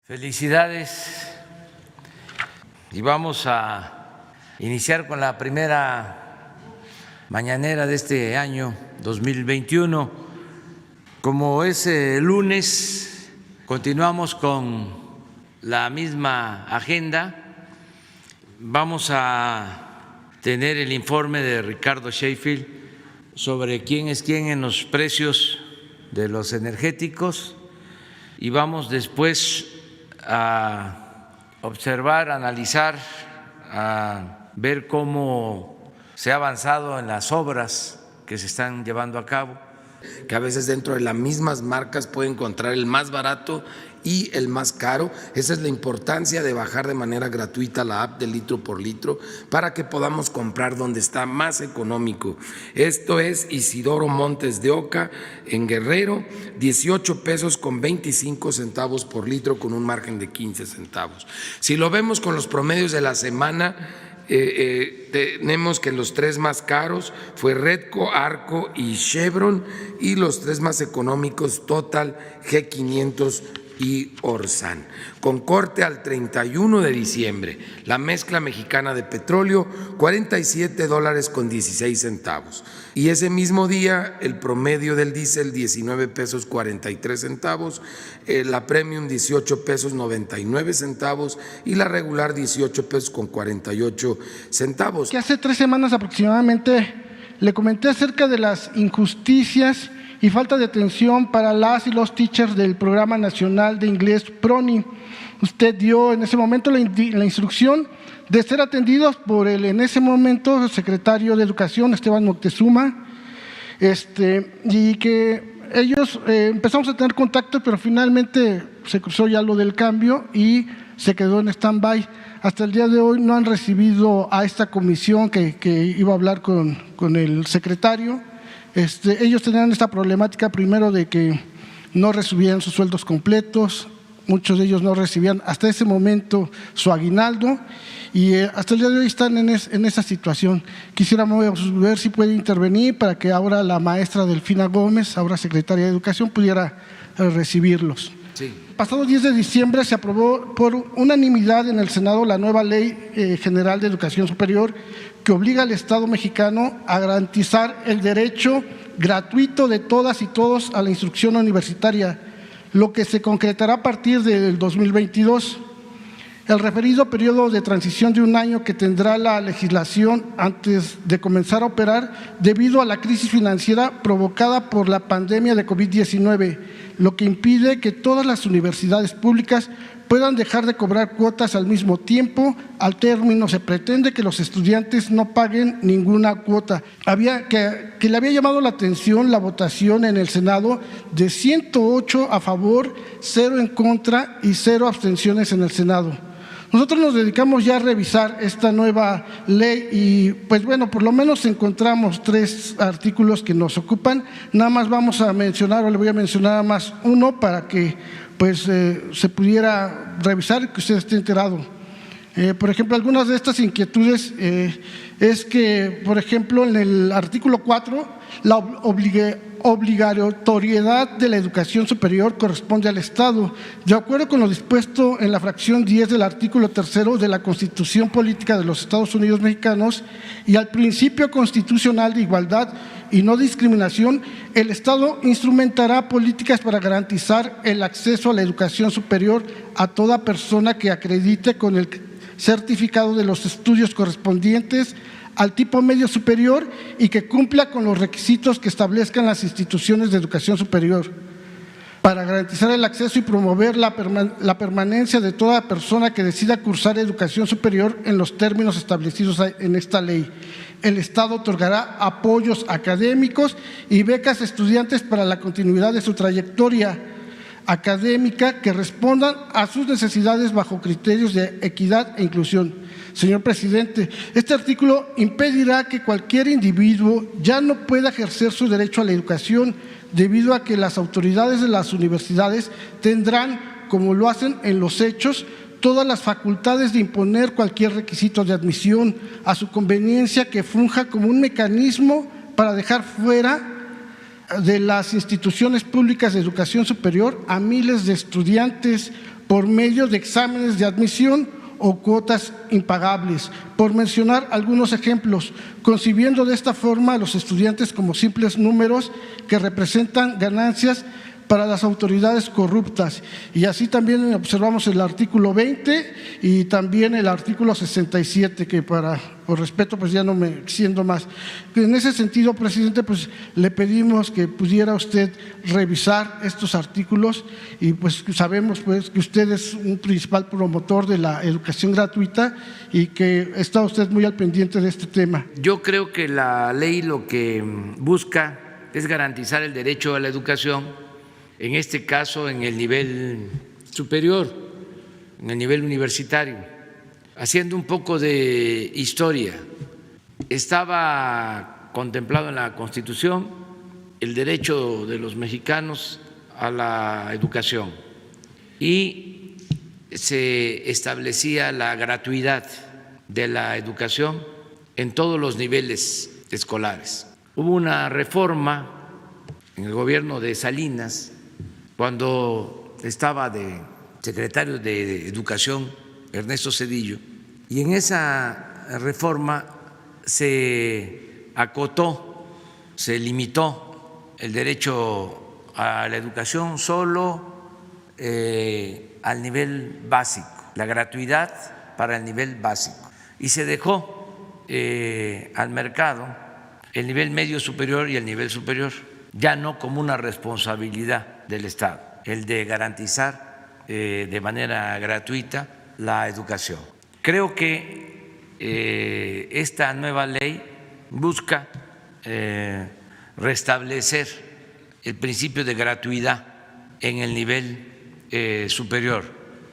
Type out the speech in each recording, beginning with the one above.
Felicidades y vamos a iniciar con la primera mañanera de este año 2021. Como es lunes, continuamos con la misma agenda. Vamos a tener el informe de Ricardo Sheffield sobre quién es quién en los precios de los energéticos y vamos después a observar, a analizar, a ver cómo se ha avanzado en las obras que se están llevando a cabo. Que a veces dentro de las mismas marcas puede encontrar el más barato y el más caro. Esa es la importancia de bajar de manera gratuita la app de Litro por Litro para que podamos comprar donde está más económico. Esto es Isidoro Montes de Oca en Guerrero, 18 pesos con 25 centavos por litro con un margen de 15 centavos. Si lo vemos con los promedios de la semana, tenemos que los tres más caros fue Redco, Arco y Chevron, y los tres más económicos Total, G500 y Orsan. Con corte al 31 de diciembre, la mezcla mexicana de petróleo, $47 con 16 centavos. Y ese mismo día, el promedio del diésel, 19 pesos 43 centavos, la premium, 18 pesos 99 centavos y la regular, 18 pesos con 48 centavos. Que hace 3 semanas aproximadamente le comenté acerca de las injusticias y falta de atención para las y los teachers del Programa Nacional de Inglés PRONI. Usted dio en ese momento la instrucción de ser atendidos por el en ese momento secretario de Educación, Esteban Moctezuma, y que ellos empezamos a tener contacto, pero finalmente se cruzó ya lo del cambio y se quedó en stand-by. Hasta el día de hoy no han recibido a esta comisión que iba a hablar con el secretario. Ellos tenían esta problemática primero de que no recibían sus sueldos completos, muchos de ellos no recibían hasta ese momento su aguinaldo y hasta el día de hoy están en esa situación. Quisiéramos ver si puede intervenir para que ahora la maestra Delfina Gómez, ahora secretaria de Educación, pudiera recibirlos. Sí. Pasado 10 de diciembre se aprobó por unanimidad en el Senado la nueva Ley General de Educación Superior que obliga al Estado mexicano a garantizar el derecho gratuito de todas y todos a la instrucción universitaria, lo que se concretará a partir del 2022. El referido periodo de transición de un año que tendrá la legislación antes de comenzar a operar debido a la crisis financiera provocada por la pandemia de COVID-19, lo que impide que todas las universidades públicas puedan dejar de cobrar cuotas al mismo tiempo. Al término se pretende que los estudiantes no paguen ninguna cuota. Que le había llamado la atención la votación en el Senado de 108 a favor, 0 en contra y 0 abstenciones en el Senado. Nosotros nos dedicamos ya a revisar esta nueva ley y pues bueno, por lo menos encontramos 3 artículos que nos ocupan. Nada más vamos a mencionar, o le voy a mencionar más uno para que pues se pudiera revisar y que usted esté enterado. Por ejemplo, algunas de estas inquietudes es que, por ejemplo, en el artículo 4, la obligatoriedad de la educación superior corresponde al Estado, de acuerdo con lo dispuesto en la fracción 10 del artículo 3 de la Constitución Política de los Estados Unidos Mexicanos y al principio constitucional de igualdad y no discriminación. El Estado instrumentará políticas para garantizar el acceso a la educación superior a toda persona que acredite con el certificado de los estudios correspondientes al tipo medio superior y que cumpla con los requisitos que establezcan las instituciones de educación superior, para garantizar el acceso y promover la permanencia de toda persona que decida cursar educación superior en los términos establecidos en esta ley. El Estado otorgará apoyos académicos y becas a estudiantes para la continuidad de su trayectoria académica que respondan a sus necesidades bajo criterios de equidad e inclusión. Señor presidente, este artículo impedirá que cualquier individuo ya no pueda ejercer su derecho a la educación debido a que las autoridades de las universidades tendrán, como lo hacen en los hechos, todas las facultades de imponer cualquier requisito de admisión a su conveniencia que funja como un mecanismo para dejar fuera de las instituciones públicas de educación superior a miles de estudiantes por medio de exámenes de admisión o cuotas impagables, por mencionar algunos ejemplos, concibiendo de esta forma a los estudiantes como simples números que representan ganancias para las autoridades corruptas. Y así también observamos el artículo 20 y también el artículo 67, que por respeto pues ya no me extiendo más. En ese sentido, presidente, pues le pedimos que pudiera usted revisar estos artículos y pues sabemos pues que usted es un principal promotor de la educación gratuita y que está usted muy al pendiente de este tema. Yo creo que la ley lo que busca es garantizar el derecho a la educación, en este caso en el nivel superior, en el nivel universitario. Haciendo un poco de historia, estaba contemplado en la Constitución el derecho de los mexicanos a la educación y se establecía la gratuidad de la educación en todos los niveles escolares. Hubo una reforma en el gobierno de Salinas, cuando estaba de secretario de Educación Ernesto Zedillo, y en esa reforma se acotó, se limitó el derecho a la educación solo al nivel básico, la gratuidad para el nivel básico, y se dejó al mercado el nivel medio superior y el nivel superior, ya no como una responsabilidad del Estado, el de garantizar de manera gratuita la educación. Creo que esta nueva ley busca restablecer el principio de gratuidad en el nivel superior.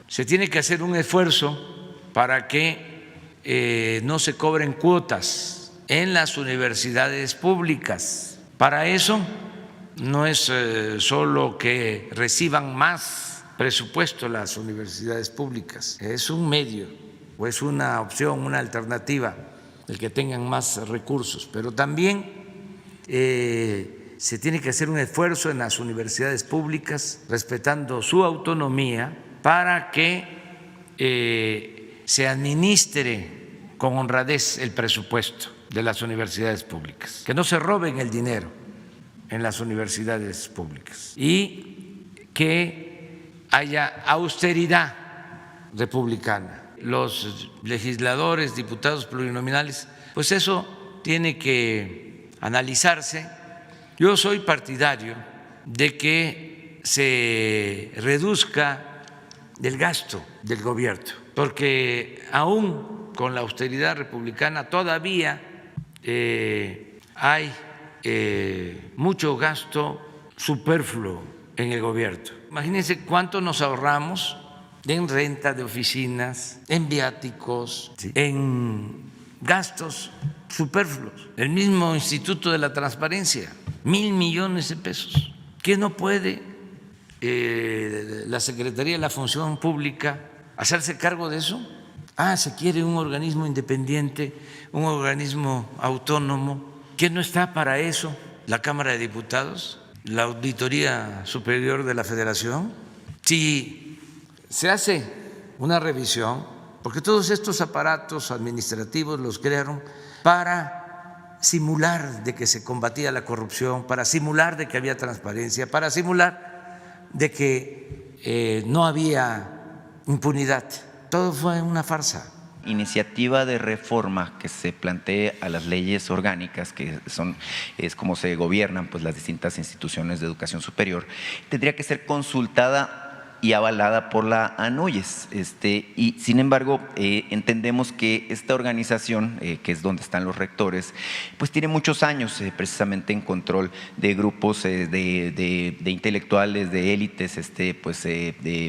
Se tiene que hacer un esfuerzo para que no se cobren cuotas en las universidades públicas. Para eso no es solo que reciban más presupuesto las universidades públicas, es un medio o es una opción, una alternativa, el que tengan más recursos, pero también se tiene que hacer un esfuerzo en las universidades públicas, respetando su autonomía, para que se administre con honradez el presupuesto de las universidades públicas, que no se roben el dinero en las universidades públicas y que haya austeridad republicana. Los legisladores, diputados plurinominales, pues eso tiene que analizarse. Yo soy partidario de que se reduzca el gasto del gobierno, porque aún con la austeridad republicana todavía hay mucho gasto superfluo en el gobierno. Imagínense cuánto nos ahorramos en renta de oficinas, en viáticos, ¿sí?, en gastos superfluos. El mismo Instituto de la Transparencia, 1,000 millones de pesos. ¿Qué no puede la Secretaría de la Función Pública hacerse cargo de eso? Se quiere un organismo independiente, un organismo autónomo. ¿Qué no está para eso la Cámara de Diputados, la Auditoría Superior de la Federación? Si se hace una revisión, porque todos estos aparatos administrativos los crearon para simular de que se combatía la corrupción, para simular de que había transparencia, para simular de que no había impunidad. Todo fue una farsa. Iniciativa de reforma que se plantee a las leyes orgánicas, que es como se gobiernan pues las distintas instituciones de educación superior, tendría que ser consultada y avalada por la ANUYES. Y sin embargo, entendemos que esta organización, que es donde están los rectores, pues tiene muchos años precisamente en control de grupos de intelectuales, de élites,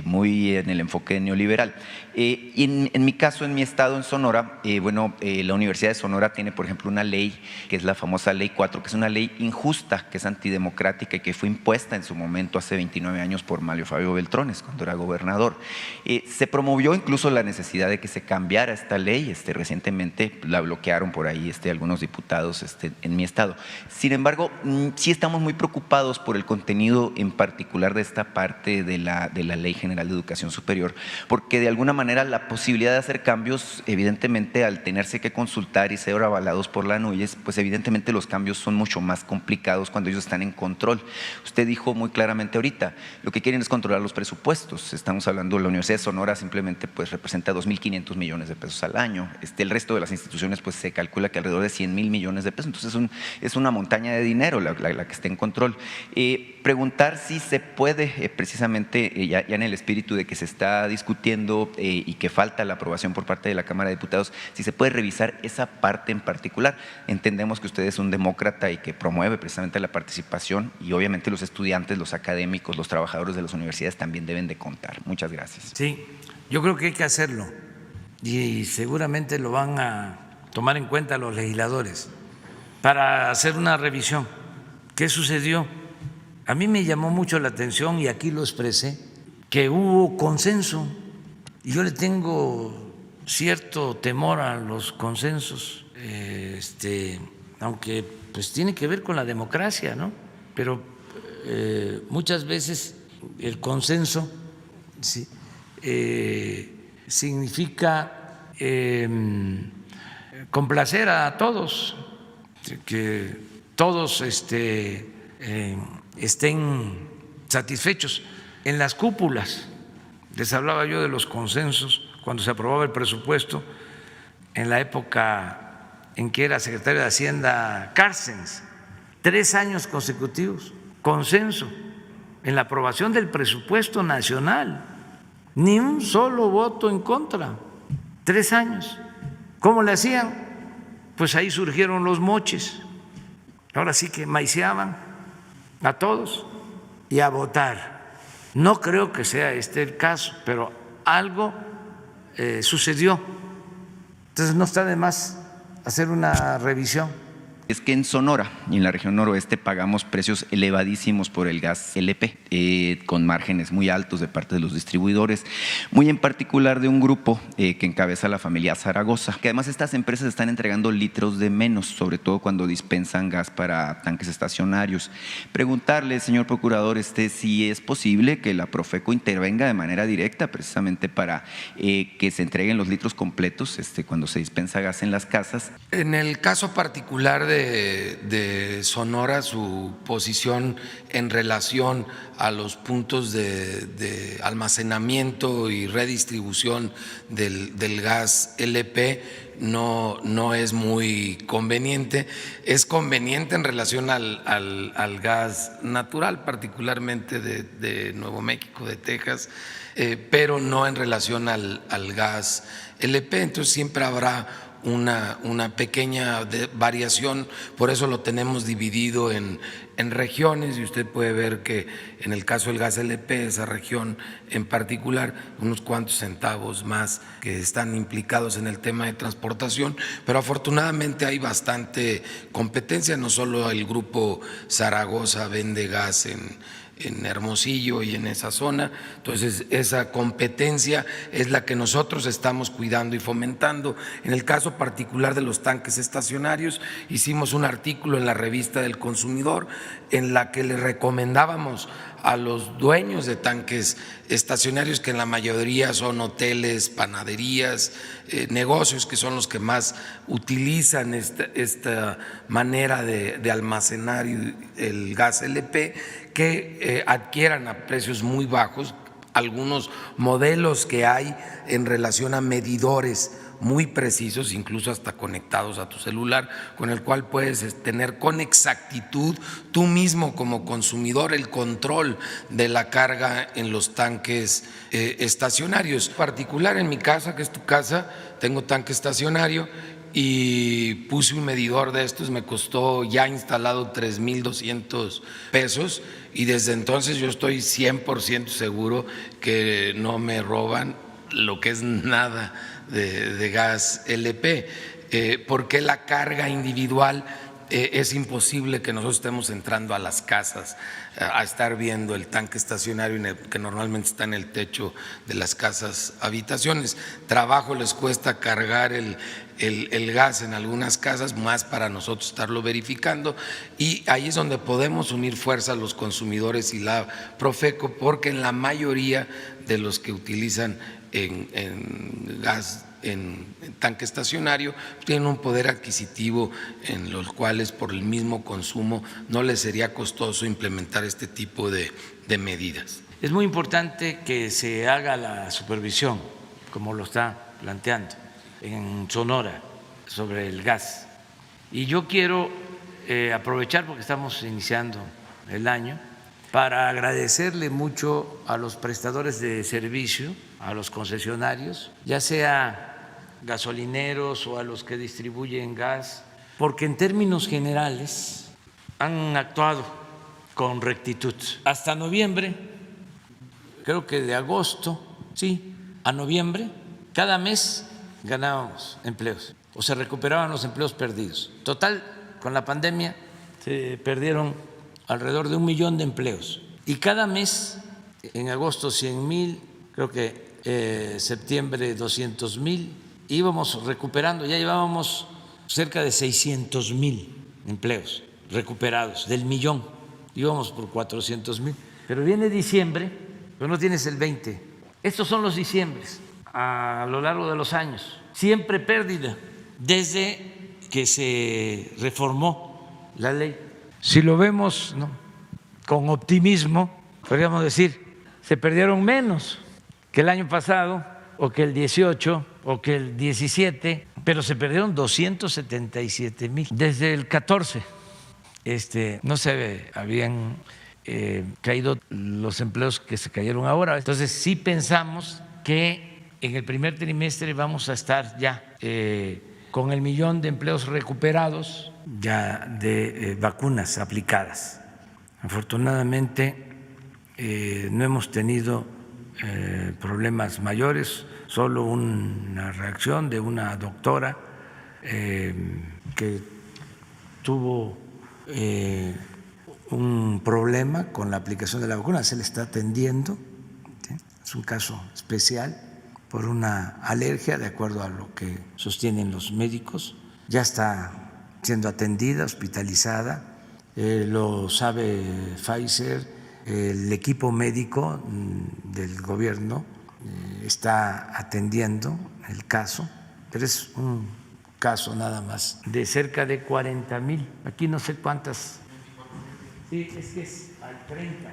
muy en el enfoque neoliberal. Y en mi caso, en mi estado, en Sonora, la Universidad de Sonora tiene, por ejemplo, una ley que es la famosa Ley 4, que es una ley injusta, que es antidemocrática y que fue impuesta en su momento hace 29 años por Mario Fabio Beltrones, cuando era gobernador. Se promovió incluso la necesidad de que se cambiara esta ley. Recientemente la bloquearon por ahí algunos diputados en mi estado. Sin embargo, sí estamos muy preocupados por el contenido en particular de esta parte de la Ley General de Educación Superior, porque de alguna manera la posibilidad de hacer cambios, evidentemente al tenerse que consultar y ser avalados por la NUYES, pues evidentemente los cambios son mucho más complicados cuando ellos están en control. Usted dijo muy claramente ahorita, lo que quieren es controlar los presupuestos. Estamos hablando de la Universidad de Sonora, simplemente pues representa 2.500 millones de pesos al año. El resto de las instituciones pues se calcula que alrededor de 100,000 millones de pesos. Entonces es una montaña de dinero la que está en control. Preguntar si se puede, precisamente ya en el espíritu de que se está discutiendo y que falta la aprobación por parte de la Cámara de Diputados, si se puede revisar esa parte en particular. Entendemos que usted es un demócrata y que promueve precisamente la participación, y obviamente los estudiantes, los académicos, los trabajadores de las universidades también deben de contar. Muchas gracias. Sí, yo creo que hay que hacerlo y seguramente lo van a tomar en cuenta los legisladores para hacer una revisión. ¿Qué sucedió? A mí me llamó mucho la atención, y aquí lo expresé, que hubo consenso, y yo le tengo cierto temor a los consensos, aunque pues tiene que ver con la democracia, ¿no? Pero muchas veces el consenso ¿sí? Significa complacer a todos, que todos estén satisfechos. En las cúpulas, les hablaba yo de los consensos cuando se aprobaba el presupuesto en la época en que era secretario de Hacienda Cárcens, 3 años consecutivos, consenso en la aprobación del presupuesto nacional, ni un solo voto en contra, 3 años. ¿Cómo le hacían? Pues ahí surgieron los moches, ahora sí que maiceaban a todos y a votar. No creo que sea este el caso, pero algo sucedió. Entonces no está de más hacer una revisión. Es que en Sonora y en la región noroeste pagamos precios elevadísimos por el gas LP, con márgenes muy altos de parte de los distribuidores, muy en particular de un grupo que encabeza la familia Zaragoza, que además estas empresas están entregando litros de menos, sobre todo cuando dispensan gas para tanques estacionarios. Preguntarle, señor procurador, si es posible que la Profeco intervenga de manera directa precisamente para que se entreguen los litros completos cuando se dispensa gas en las casas. En el caso particular de Sonora, su posición en relación a los puntos de almacenamiento y redistribución del gas LP no es muy conveniente. Es conveniente en relación al gas natural, particularmente de Nuevo México, de Texas, pero no en relación al gas LP. Entonces siempre habrá una pequeña variación, por eso lo tenemos dividido en regiones, y usted puede ver que en el caso del gas LP, esa región en particular, unos cuantos centavos más que están implicados en el tema de transportación, pero afortunadamente hay bastante competencia. No solo el grupo Zaragoza vende gas en Hermosillo y en esa zona, entonces esa competencia es la que nosotros estamos cuidando y fomentando. En el caso particular de los tanques estacionarios, hicimos un artículo en la revista del Consumidor en la que le recomendábamos a los dueños de tanques estacionarios, que en la mayoría son hoteles, panaderías, negocios que son los que más utilizan esta manera de almacenar el gas LP, que adquieran a precios muy bajos algunos modelos que hay en relación a medidores muy precisos, incluso hasta conectados a tu celular, con el cual puedes tener con exactitud tú mismo como consumidor el control de la carga en los tanques estacionarios. En particular en mi casa, que es tu casa, tengo tanque estacionario y puse un medidor de estos, me costó ya instalado 3,200 pesos, y desde entonces yo estoy 100% seguro que no me roban lo que es nada de gas LP, porque la carga individual es imposible que nosotros estemos entrando a las casas a estar viendo el tanque estacionario que normalmente está en el techo de las casas habitaciones. Trabajo les cuesta cargar el gas en algunas casas, más para nosotros estarlo verificando, y ahí es donde podemos unir fuerzas los consumidores y la Profeco, porque en la mayoría de los que utilizan en gas en tanque estacionario tienen un poder adquisitivo en los cuales por el mismo consumo no les sería costoso implementar este tipo de medidas. Es muy importante que se haga la supervisión, como lo está planteando en Sonora, sobre el gas. Y yo quiero aprovechar, porque estamos iniciando el año, para agradecerle mucho a los prestadores de servicio, a los concesionarios, ya sea gasolineros o a los que distribuyen gas, porque en términos generales han actuado con rectitud. Hasta noviembre, creo que de agosto, sí, a noviembre, cada mes ganábamos empleos o se recuperaban los empleos perdidos. Total, con la pandemia se perdieron alrededor de 1 millón de empleos y cada mes, en agosto 100,000, creo que septiembre 200,000, íbamos recuperando, ya llevábamos cerca de 600,000 empleos recuperados del millón, íbamos por 400,000, pero viene diciembre, pero no tienes el 20. Estos son los diciembres a lo largo de los años, siempre pérdida desde que se reformó la ley. Si lo vemos, ¿no?, con optimismo, podríamos decir, se perdieron menos que el año pasado o que el 18 o que el 17, pero se perdieron 277,000 desde el 14. No se habían caído los empleos que se cayeron ahora. Entonces sí pensamos que en el primer trimestre vamos a estar ya con el 1,000,000 de empleos recuperados, ya de vacunas aplicadas. Afortunadamente no hemos tenido problemas mayores, solo una reacción de una doctora que tuvo un problema con la aplicación de la vacuna, se le está atendiendo, ¿sí? Es un caso especial por una alergia, de acuerdo a lo que sostienen los médicos, ya está siendo atendida, hospitalizada, lo sabe Pfizer, el equipo médico del gobierno está atendiendo el caso, pero es un caso nada más de cerca de 40,000, aquí no sé cuántas. Sí, es que es al 30.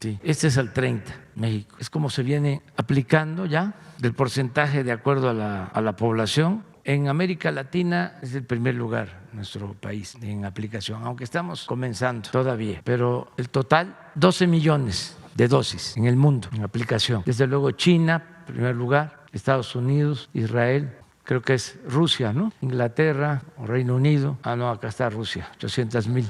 Sí, este es al 30, México. Es como se viene aplicando ya del porcentaje de acuerdo a la población. En América Latina es el primer lugar nuestro país en aplicación, aunque estamos comenzando todavía, pero el total 12 millones de dosis en el mundo en aplicación. Desde luego China, primer lugar, Estados Unidos, Israel, creo que es Rusia, ¿no? Inglaterra o Reino Unido. Ah, no, acá está Rusia, 800,000.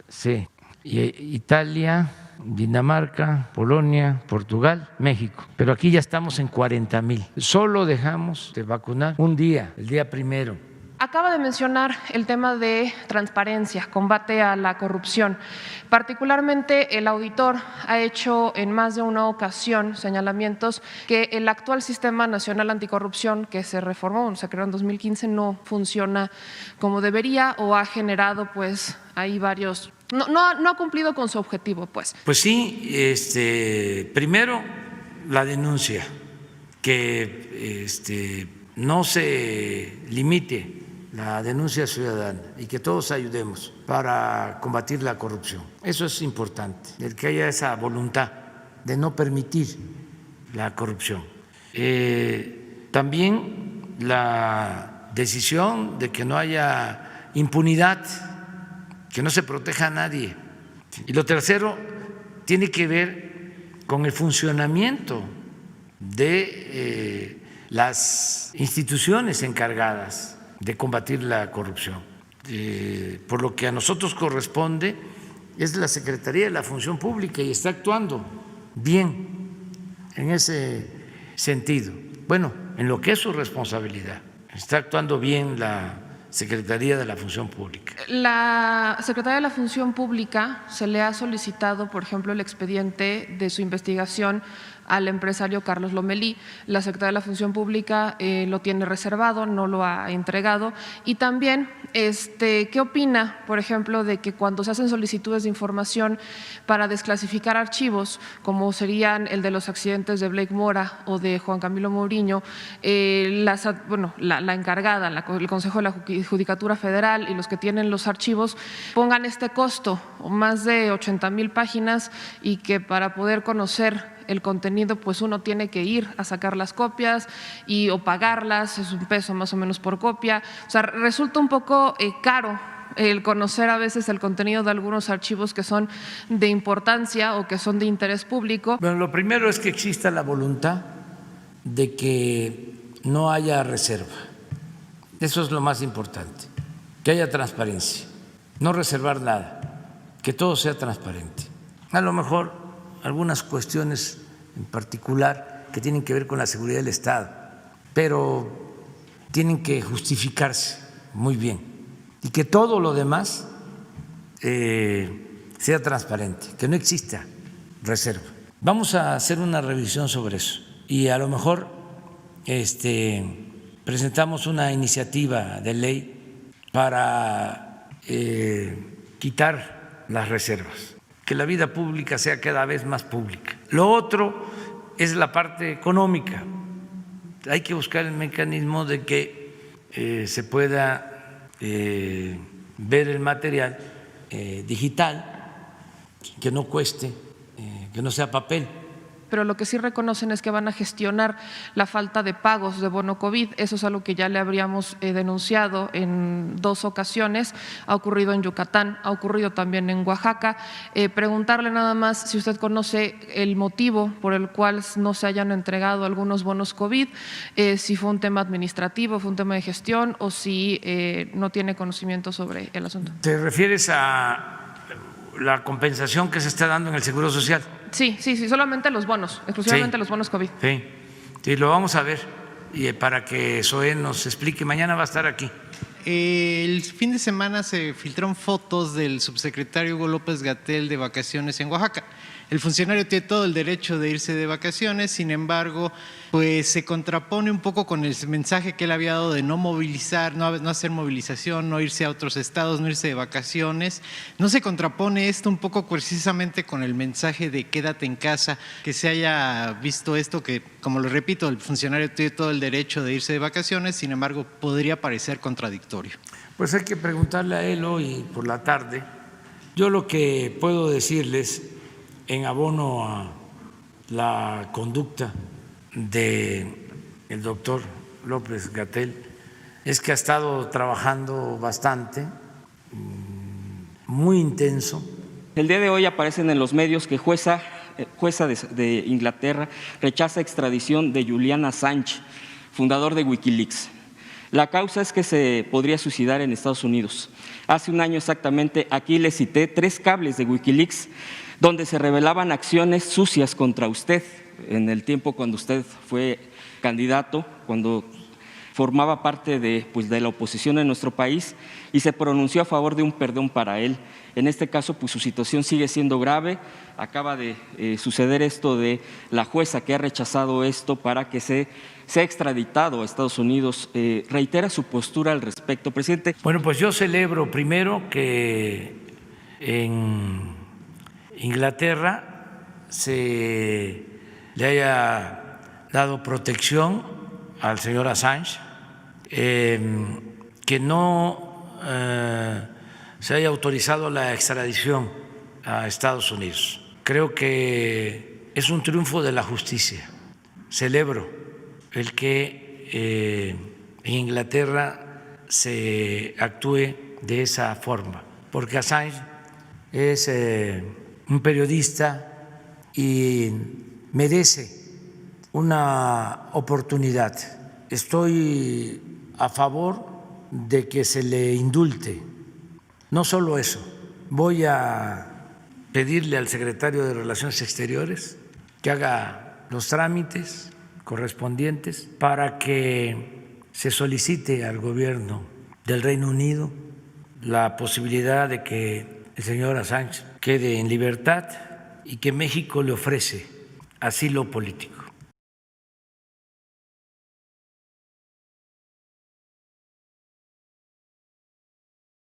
Sí. Y Italia, Dinamarca, Polonia, Portugal, México. Pero aquí ya estamos en 40,000. Solo dejamos de vacunar un día, el día primero. Acaba de mencionar el tema de transparencia, combate a la corrupción. Particularmente el auditor ha hecho en más de una ocasión señalamientos que el actual Sistema Nacional Anticorrupción que se reformó, se creó en 2015, no funciona como debería o ha generado pues ahí varios… No ha cumplido con su objetivo, pues. Pues sí, primero la denuncia, que no se limite la denuncia ciudadana y que todos ayudemos para combatir la corrupción. Eso es importante, el que haya esa voluntad de no permitir la corrupción. También la decisión de que no haya impunidad, que no se proteja a nadie. Y lo tercero tiene que ver con el funcionamiento de las instituciones encargadas de combatir la corrupción. Por lo que a nosotros corresponde es la Secretaría de la Función Pública y está actuando bien en ese sentido. Bueno, en lo que es su responsabilidad, está actuando bien la Secretaría de la Función Pública. La Secretaría de la Función Pública se le ha solicitado, por ejemplo, el expediente de su investigación al empresario Carlos Lomelí. La Secretaría de la Función Pública lo tiene reservado, no lo ha entregado. Y también, ¿qué opina, por ejemplo, de que cuando se hacen solicitudes de información para desclasificar archivos, como serían el de los accidentes de Blake Mora o de Juan Camilo Mourinho, la encargada, el Consejo de la Judicatura Federal y los que tienen los archivos pongan este costo, más de 80,000 páginas, y que para poder conocer el contenido, pues uno tiene que ir a sacar las copias o pagarlas, es $1 más o menos por copia? O sea, resulta un poco caro el conocer a veces el contenido de algunos archivos que son de importancia o que son de interés público. Bueno, lo primero es que exista la voluntad de que no haya reserva. Eso es lo más importante, que haya transparencia, no reservar nada, que todo sea transparente. A lo mejor algunas cuestiones en particular que tienen que ver con la seguridad del Estado, pero tienen que justificarse muy bien y que todo lo demás sea transparente, que no exista reserva. Vamos a hacer una revisión sobre eso y a lo mejor presentamos una iniciativa de ley para quitar las reservas, que la vida pública sea cada vez más pública. Lo otro es la parte económica. Hay que buscar el mecanismo de que se pueda ver el material digital, que no cueste, que no sea papel. Pero lo que sí reconocen es que van a gestionar la falta de pagos de bono COVID. Eso es algo que ya le habríamos denunciado en 2 ocasiones. Ha ocurrido en Yucatán, ha ocurrido también en Oaxaca. Preguntarle nada más si usted conoce el motivo por el cual no se hayan entregado algunos bonos COVID, si fue un tema administrativo, fue un tema de gestión o si no tiene conocimiento sobre el asunto. ¿Te refieres a la compensación que se está dando en el Seguro Social? Sí, solamente los bonos, exclusivamente Sí. los bonos COVID. Sí, lo vamos a ver y para que Zoé nos explique. Mañana va a estar aquí. El fin de semana se filtraron fotos del subsecretario Hugo López-Gatell de vacaciones en Oaxaca. El funcionario tiene todo el derecho de irse de vacaciones, sin embargo, pues se contrapone un poco con el mensaje que él había dado de no movilizar, no hacer movilización, no irse a otros estados, no irse de vacaciones. ¿No se contrapone esto un poco precisamente con el mensaje de quédate en casa, que se haya visto esto que, como lo repito, el funcionario tiene todo el derecho de irse de vacaciones, sin embargo, podría parecer contradictorio? Pues hay que preguntarle a él hoy por la tarde. Yo lo que puedo decirles en abono a la conducta del doctor López-Gatell es que ha estado trabajando bastante, muy intenso. El día de hoy aparecen en los medios que jueza de Inglaterra rechaza extradición de Julian Assange, fundador de Wikileaks. La causa es que se podría suicidar en Estados Unidos. Hace un año exactamente, aquí le cité 3 cables de Wikileaks donde se revelaban acciones sucias contra usted en el tiempo cuando usted fue candidato, cuando formaba parte de la oposición en nuestro país y se pronunció a favor de un perdón para él. En este caso, pues su situación sigue siendo grave. Acaba de suceder esto de la jueza que ha rechazado esto para que sea extraditado a Estados Unidos. ¿Reitera su postura al respecto, presidente? Bueno, pues yo celebro primero que en Inglaterra se le haya dado protección al señor Assange, que no se haya autorizado la extradición a Estados Unidos. Creo que es un triunfo de la justicia. Celebro el que en Inglaterra se actúe de esa forma, porque Assange es un periodista y merece una oportunidad. Estoy a favor de que se le indulte. No solo eso, voy a pedirle al secretario de Relaciones Exteriores que haga los trámites correspondientes para que se solicite al gobierno del Reino Unido la posibilidad de que el señor Assange quede en libertad y que México le ofrece asilo político.